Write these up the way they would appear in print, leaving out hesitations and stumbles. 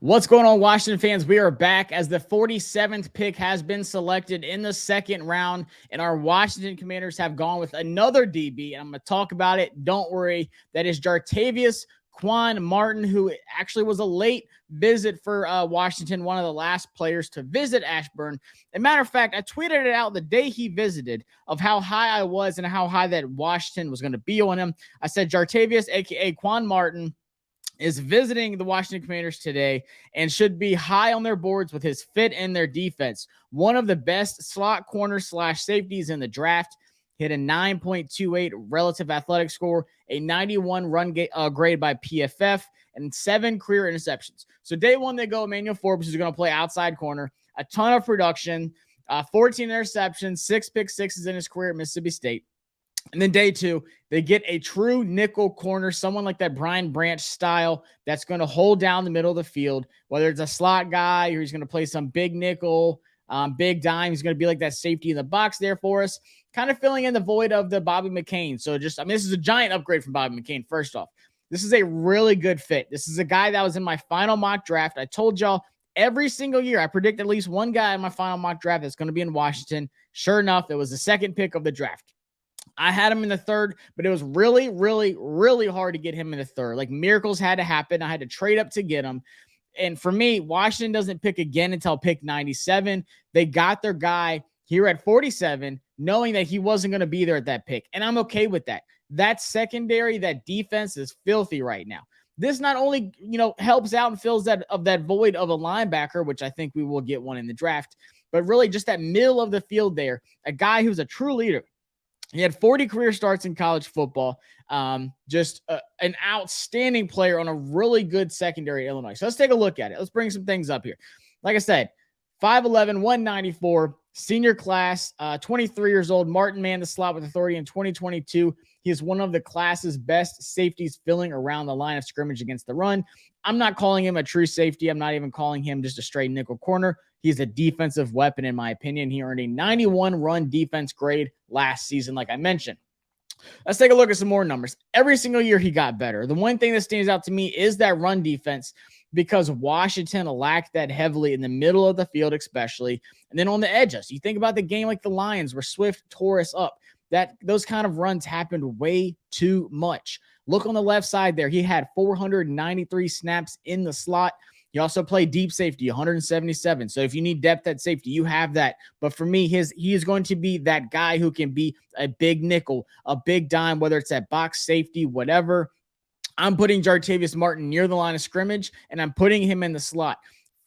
What's going on, Washington fans? We are back as the 47th pick has been selected in the second round, and our Washington Commanders have gone with another DB, and I'm going to talk about it. Don't worry. That is Jartavius Martin, who actually was a late visit for Washington, one of the last players to visit Ashburn. As a matter of fact, I tweeted it out the day he visited of how high I was and how high that Washington was going to be on him. I said Jartavius, a.k.a. Quan Martin, is visiting the Washington Commanders today and should be high on their boards with his fit and their defense. One of the best slot corner / safeties in the draft. Hit a 9.28 relative athletic score, a 91 run grade by PFF, and 7 career interceptions. So day one, they go Emmanuel Forbes, who's going to play outside corner. A ton of production, 14 interceptions, 6 pick sixes in his career at Mississippi State. And then day two, they get a true nickel corner, someone like that Brian Branch style that's going to hold down the middle of the field, whether it's a slot guy or he's going to play some big nickel, big dime. He's going to be like that safety in the box there for us, kind of filling in the void of the Bobby McCain. So this is a giant upgrade from Bobby McCain, first off. This is a really good fit. This is a guy that was in my final mock draft. I told y'all every single year I predict at least one guy in my final mock draft that's going to be in Washington. Sure enough, it was the second pick of the draft. I had him in the third, but it was really, really, really hard to get him in the third. Like, miracles had to happen. I had to trade up to get him. And for me, Washington doesn't pick again until pick 97. They got their guy here at 47, knowing that he wasn't going to be there at that pick. And I'm okay with that. That secondary, that defense is filthy right now. This not only, helps out and fills that void of a linebacker, which I think we will get one in the draft, but really just that middle of the field there, a guy who's a true leader. He had 40 career starts in college football. Just an outstanding player on a really good secondary at Illinois. So let's take a look at it. Let's bring some things up here. Like I said, 5'11", 194, senior class, 23 years old. Martin manned the slot with authority in 2022. He is one of the class's best safeties filling around the line of scrimmage against the run. I'm not calling him a true safety. I'm not even calling him just a straight nickel corner. He's a defensive weapon, in my opinion. He earned a 91 run defense grade last season, like I mentioned. Let's take a look at some more numbers. Every single year he got better. The one thing that stands out to me is that run defense, because Washington lacked that heavily in the middle of the field, especially, and then on the edges. You think about the game like the Lions where Swift tore us up. Those kind of runs happened way too much. Look on the left side there. He had 493 snaps in the slot. He also played deep safety, 177. So if you need depth at safety, you have that. But for me, he is going to be that guy who can be a big nickel, a big dime, whether it's at box safety, whatever. I'm putting Jartavius Martin near the line of scrimmage, and I'm putting him in the slot.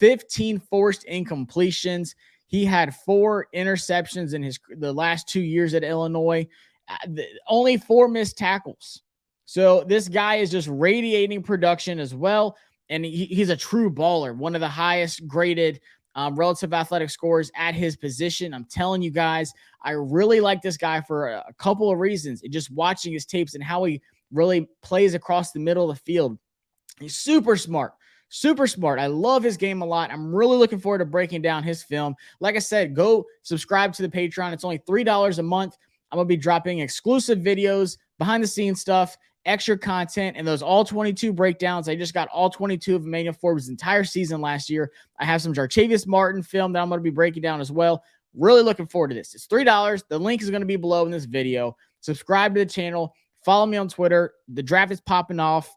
15 forced incompletions. He had 4 interceptions in the last 2 years at Illinois. Only 4 missed tackles. So this guy is just radiating production as well. And he's a true baller, one of the highest graded relative athletic scores at his position. I'm telling you guys, I really like this guy for a couple of reasons. Just watching his tapes and how he really plays across the middle of the field. He's super smart. Super smart. I love his game a lot. I'm really looking forward to breaking down his film. Like I said, go subscribe to the Patreon. It's only $3 a month. I'm going to be dropping exclusive videos, behind-the-scenes stuff, extra content, and those all 22 breakdowns. I just got all 22 of Emmanuel Forbes' entire season last year. I have some Jartavius Martin film that I'm going to be breaking down as well. Really looking forward to this. It's $3. The link is going to be below in this video. Subscribe to the channel. Follow me on Twitter. The draft is popping off.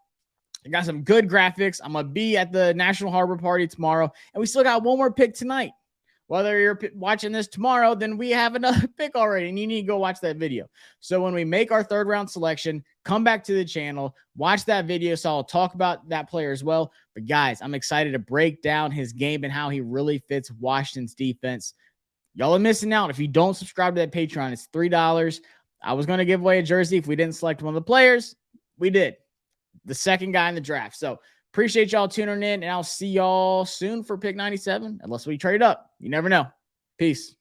I got some good graphics. I'm going to be at the National Harbor Party tomorrow, and we still got one more pick tonight. Whether you're watching this tomorrow, then we have another pick already, and you need to go watch that video. So when we make our third round selection, come back to the channel, watch that video, so I'll talk about that player as well. But guys, I'm excited to break down his game and how he really fits Washington's defense. Y'all are missing out. If you don't subscribe to that Patreon, it's $3. I was going to give away a jersey if we didn't select one of the players. We did. The second guy in the draft. So appreciate y'all tuning in, and I'll see y'all soon for pick 97, unless we trade up. You never know. Peace.